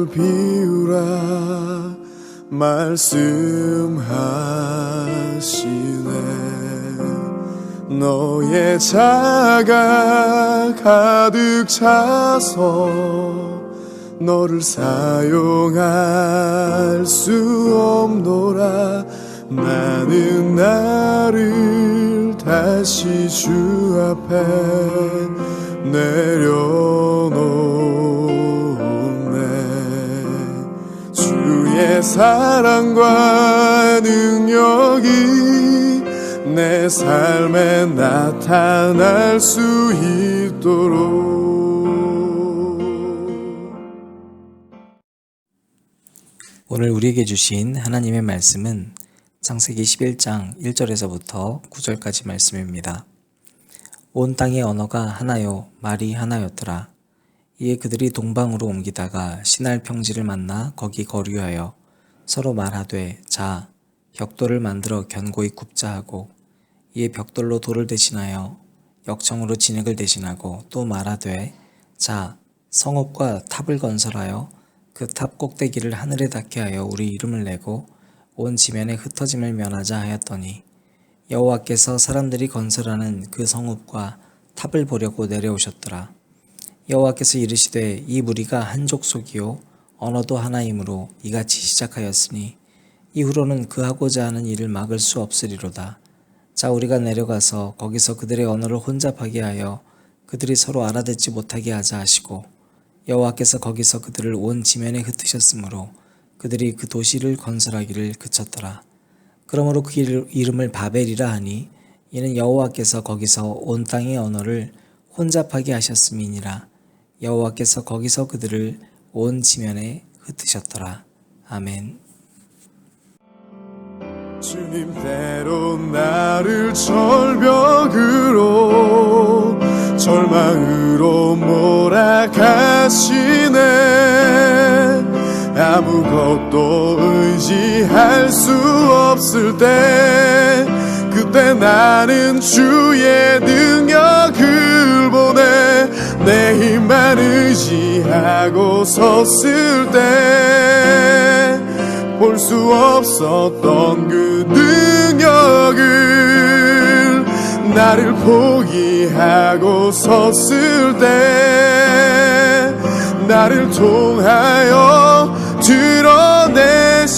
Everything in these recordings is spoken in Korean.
나를 비우라 말씀하시네. 너의 자가 가득 차서 너를 사용할 수 없노라. 나는 나를 다시 주 앞에 내려놓네. 주의 사랑과 능력이 내 삶에 나타날 수 있도록. 오늘 우리에게 주신 하나님의 말씀은 창세기 11장 1절에서부터 9절까지 말씀입니다. 온 땅의 언어가 하나요 말이 하나였더라. 이에 그들이 동방으로 옮기다가 시날 평지를 만나 거기 거류하여 서로 말하되 자 벽돌을 만들어 견고히 굽자 하고, 이에 벽돌로 돌을 대신하여 역청으로 진흙을 대신하고 또 말하되 자 성읍과 탑을 건설하여 그 탑 꼭대기를 하늘에 닿게 하여 우리 이름을 내고 온 지면에 흩어짐을 면하자 하였더니, 여호와께서 사람들이 건설하는 그 성읍과 탑을 보려고 내려오셨더라. 여호와께서 이르시되 이 무리가 한 족속이요 언어도 하나이므로 이같이 시작하였으니 이후로는 그 하고자 하는 일을 막을 수 없으리로다. 자 우리가 내려가서 거기서 그들의 언어를 혼잡하게 하여 그들이 서로 알아듣지 못하게 하자 하시고, 여호와께서 거기서 그들을 온 지면에 흩으셨으므로 그들이 그 도시를 건설하기를 그쳤더라. 그러므로 그 이름을 바벨이라 하니 이는 여호와께서 거기서 온 땅의 언어를 혼잡하게 하셨음이니라. 여호와께서 거기서 그들을 온 지면에 흩으셨더라. 아멘. 주님 때론 나를 절벽으로 절망으로 몰아가시네. 아무것도 의지할 수 없을 때 그때 나는 주의 능력을 보내. 내 힘만 의지하고 섰을 때 볼 수 없었던 그 능력을 나를 포기하고 섰을 때 나를 통하여 드러내시네.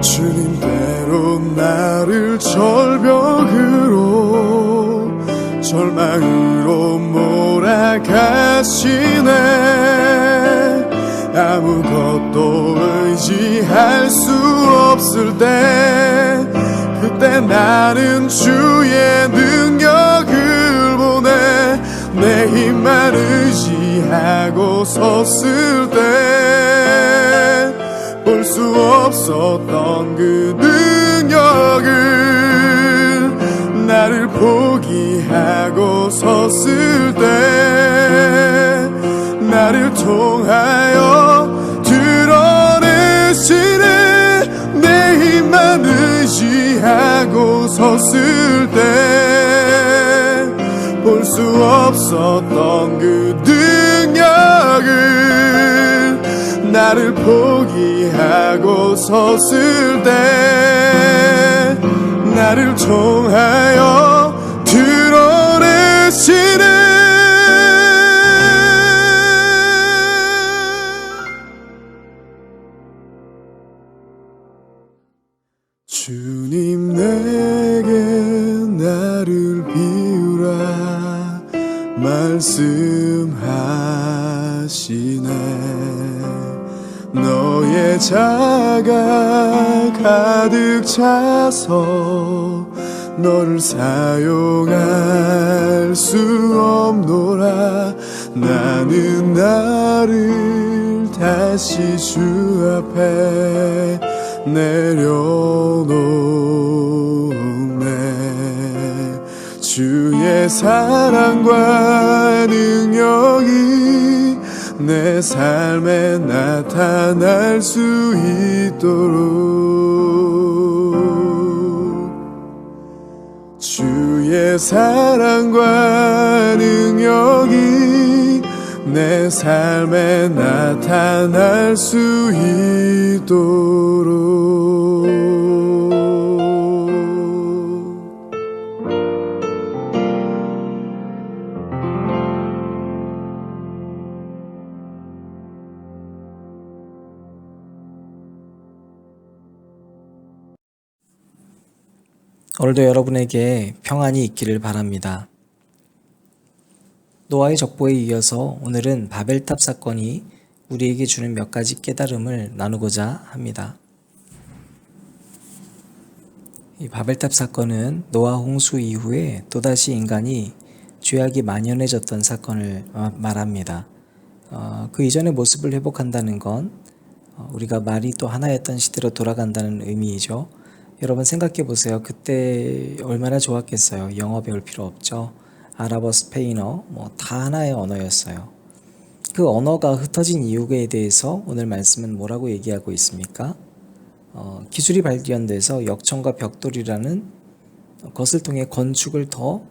주님 때론 나를 절벽으로 절망으로 몰아가시네. 아무것도 의지할 수 없을 때 그때 나는 주의 능력을 보내. 내 힘만 의지하고 섰을 때 볼 수 없었던 그 능력을 나를 포기하고 섰을 때 나를 통하여 드러내시네. 내 힘만 의지하고 섰을 때 볼 수 없었던 그 능력을 나를 포기하고 섰을 때 나를 통하여 드러내시네. 주님 내게 나를 비우라 말씀하시네. 너의 자가 가득 차서 너를 사용할 수 없노라. 나는 나를 다시 주 앞에 내려놓네. 주의 사랑과 능력이 내 삶에 나타날 수 있도록 주의 사랑과 능력이 내 삶에 나타날 수 있도록 오늘도 여러분에게 평안이 있기를 바랍니다. 노아의 족보에 이어서 오늘은 바벨탑 사건이 우리에게 주는 몇 가지 깨달음을 나누고자 합니다. 이 바벨탑 사건은 노아 홍수 이후에 또다시 인간이 죄악이 만연해졌던 사건을 말합니다. 그 이전의 모습을 회복한다는 건 우리가 말이 또 하나였던 시대로 돌아간다는 의미이죠. 여러분 생각해 보세요. 그때 얼마나 좋았겠어요. 영어 배울 필요 없죠. 아랍어, 스페인어 다 하나의 언어였어요. 그 언어가 흩어진 이유에 대해서 오늘 말씀은 뭐라고 얘기하고 있습니까? 기술이 발견돼서 역청과 벽돌이라는 것을 통해 건축을 더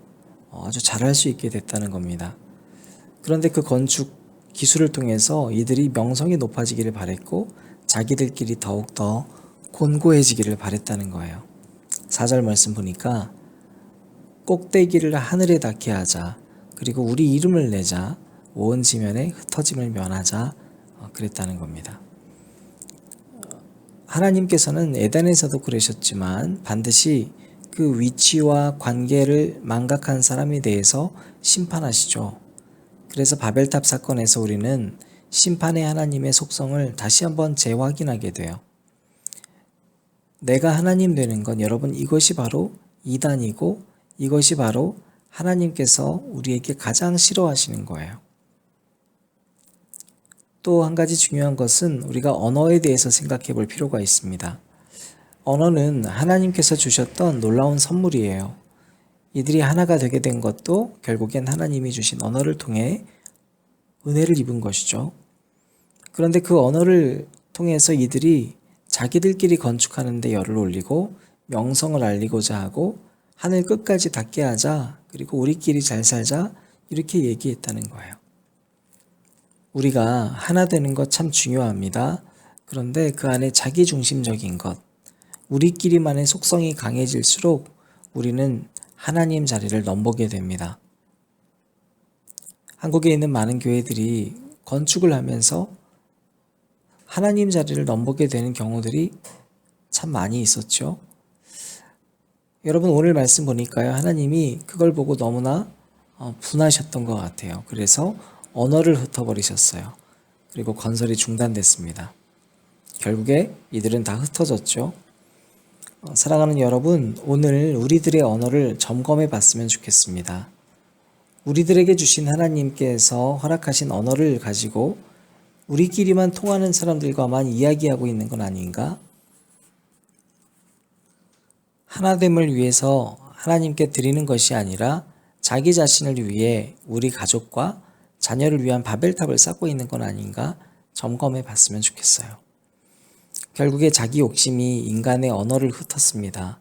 아주 잘할 수 있게 됐다는 겁니다. 그런데 그 건축 기술을 통해서 이들이 명성이 높아지기를 바랬고 자기들끼리 더욱더 곤고해지기를 바랬다는 거예요. 4절 말씀 보니까 꼭대기를 하늘에 닿게 하자. 그리고 우리 이름을 내자. 온 지면에 흩어짐을 면하자. 그랬다는 겁니다. 하나님께서는 에덴에서도 그러셨지만 반드시 그 위치와 관계를 망각한 사람에 대해서 심판하시죠. 그래서 바벨탑 사건에서 우리는 심판의 하나님의 속성을 다시 한번 재확인하게 돼요. 내가 하나님 되는 건 여러분 이것이 바로 이단이고 이것이 바로 하나님께서 우리에게 가장 싫어하시는 거예요. 또 한 가지 중요한 것은 우리가 언어에 대해서 생각해 볼 필요가 있습니다. 언어는 하나님께서 주셨던 놀라운 선물이에요. 이들이 하나가 되게 된 것도 결국엔 하나님이 주신 언어를 통해 은혜를 입은 것이죠. 그런데 그 언어를 통해서 이들이 자기들끼리 건축하는 데 열을 올리고 명성을 알리고자 하고 하늘 끝까지 닿게 하자, 그리고 우리끼리 잘 살자, 이렇게 얘기했다는 거예요. 우리가 하나 되는 것 참 중요합니다. 그런데 그 안에 자기중심적인 것, 우리끼리만의 속성이 강해질수록 우리는 하나님 자리를 넘보게 됩니다. 한국에 있는 많은 교회들이 건축을 하면서 하나님 자리를 넘보게 되는 경우들이 참 많이 있었죠. 여러분 오늘 말씀 보니까요, 하나님이 그걸 보고 너무나 분하셨던 것 같아요. 그래서 언어를 흩어버리셨어요. 그리고 건설이 중단됐습니다. 결국에 이들은 다 흩어졌죠. 사랑하는 여러분, 오늘 우리들의 언어를 점검해 봤으면 좋겠습니다. 우리들에게 주신 하나님께서 허락하신 언어를 가지고 우리끼리만 통하는 사람들과만 이야기하고 있는 건 아닌가? 하나됨을 위해서 하나님께 드리는 것이 아니라 자기 자신을 위해 우리 가족과 자녀를 위한 바벨탑을 쌓고 있는 건 아닌가 점검해 봤으면 좋겠어요. 결국에 자기 욕심이 인간의 언어를 흩었습니다.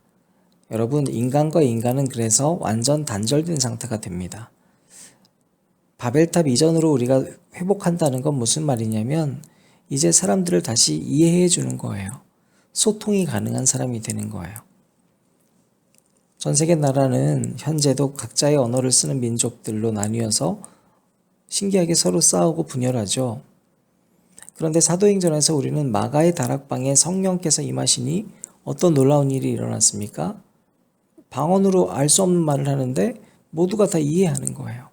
여러분, 인간과 인간은 그래서 완전 단절된 상태가 됩니다. 바벨탑 이전으로 우리가 회복한다는 건 무슨 말이냐면 이제 사람들을 다시 이해해 주는 거예요. 소통이 가능한 사람이 되는 거예요. 전 세계 나라는 현재도 각자의 언어를 쓰는 민족들로 나뉘어서 신기하게 서로 싸우고 분열하죠. 그런데 사도행전에서 우리는 마가의 다락방에 성령께서 임하시니 어떤 놀라운 일이 일어났습니까? 방언으로 알 수 없는 말을 하는데 모두가 다 이해하는 거예요.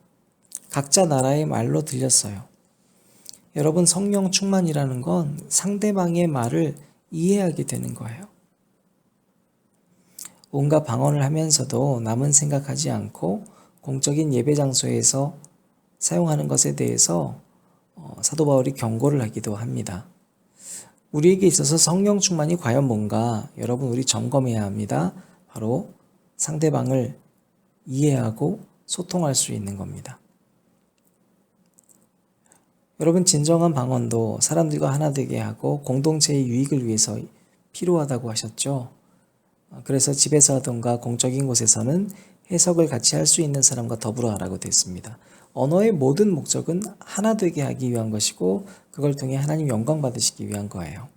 각자 나라의 말로 들렸어요. 여러분, 성령 충만이라는 건 상대방의 말을 이해하게 되는 거예요. 온갖 방언을 하면서도 남은 생각하지 않고 공적인 예배 장소에서 사용하는 것에 대해서 사도 바울이 경고를 하기도 합니다. 우리에게 있어서 성령 충만이 과연 뭔가 여러분 우리 점검해야 합니다. 바로 상대방을 이해하고 소통할 수 있는 겁니다. 여러분 진정한 방언도 사람들과 하나 되게 하고 공동체의 유익을 위해서 필요하다고 하셨죠. 그래서 집에서 하던가 공적인 곳에서는 해석을 같이 할 수 있는 사람과 더불어 하라고 됐습니다. 언어의 모든 목적은 하나 되게 하기 위한 것이고 그걸 통해 하나님 영광 받으시기 위한 거예요.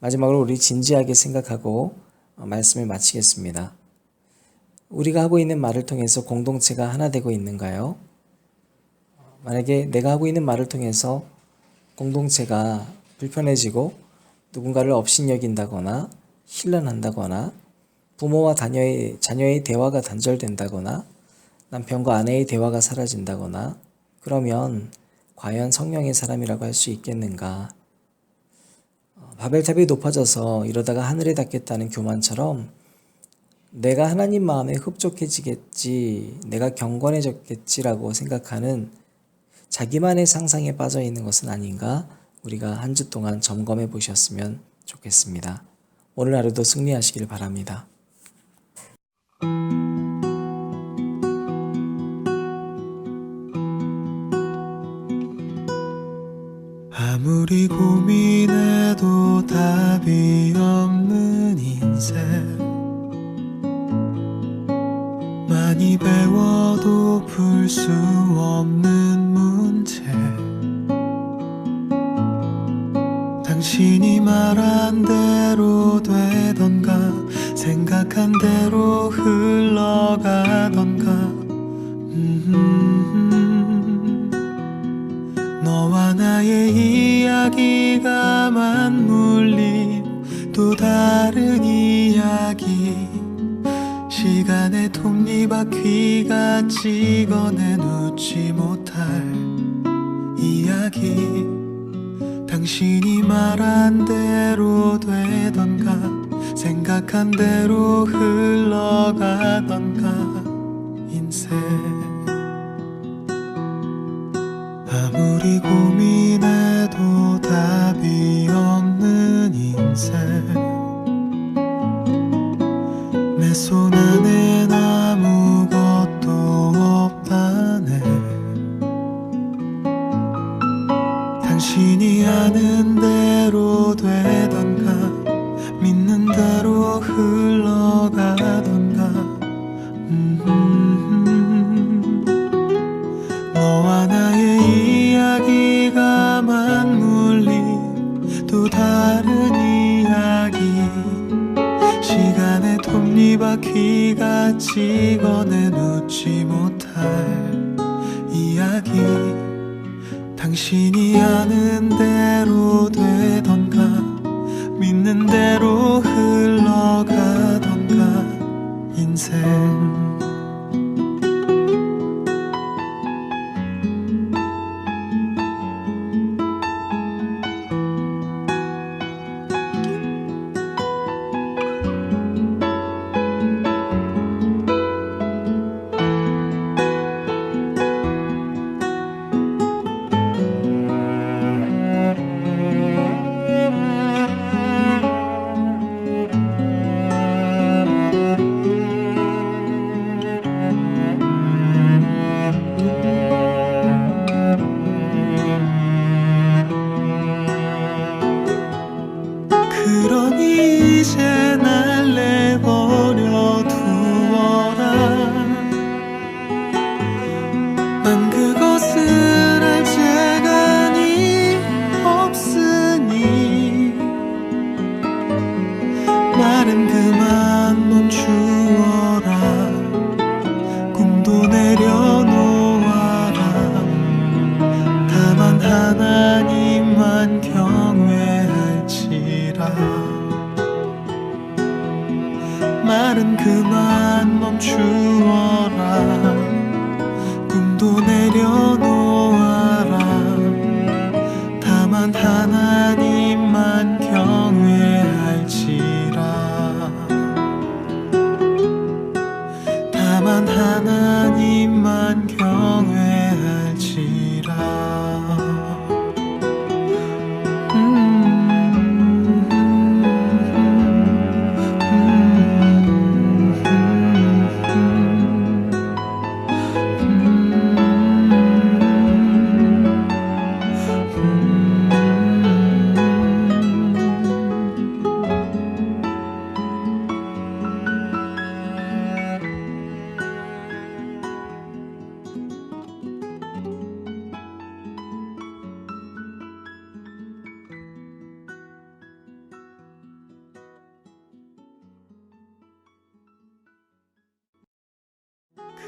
마지막으로 우리 진지하게 생각하고 말씀을 마치겠습니다. 우리가 하고 있는 말을 통해서 공동체가 하나 되고 있는가요? 만약에 내가 하고 있는 말을 통해서 공동체가 불편해지고 누군가를 업신여긴다거나 혼란한다거나 부모와 자녀의 대화가 단절된다거나 남편과 아내의 대화가 사라진다거나 그러면 과연 성령의 사람이라고 할 수 있겠는가? 바벨탑이 높아져서 이러다가 하늘에 닿겠다는 교만처럼 내가 하나님 마음에 흡족해지겠지, 내가 경건해졌겠지라고 생각하는 자기만의 상상에 빠져 있는 것은 아닌가 우리가 한 주 동안 점검해 보셨으면 좋겠습니다. 오늘 하루도 승리하시길 바랍니다. 아무리 고민해도 답이 없는 인생, 많이 배워도 풀 수 없는 문제, 당신이 말한 대로 되던가 생각한 대로 흘러가던가 너와 나의 이야기가 맞물린 또 다른 이야기, 시간의 톱니바퀴가 찍어내 놓지 못할 이야기, 당신이 말한 대로 되던가 생각한 대로 흘러가던가 인생, 아무리 고민해도 답이 없는 인생, 내 손 안엔 아무것도 없다네, 당신이 아는 대로 되던가 믿는 대로 흘러가던가 너와 나의 이야기가 맞물린 또 다른 이야기, 시간의 톱니바퀴가 찍어내 놓지 못할 이야기, 당신이 아는 대로 되던가 믿는 대로 흘러가던가 인생, 그러니 이제 날 내버려 두어라, 난 그것을 알 재간이 없으니 말은 그만 멈추어라, 꿈도 내려놓아라, 다만 하나님만 경외할지라, 말은 그만 멈추어라, 꿈도 내려놓아라, 다만 하나님만 경외할지라, 다만 하나님만 경외할지라.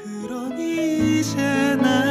그러니 이제 난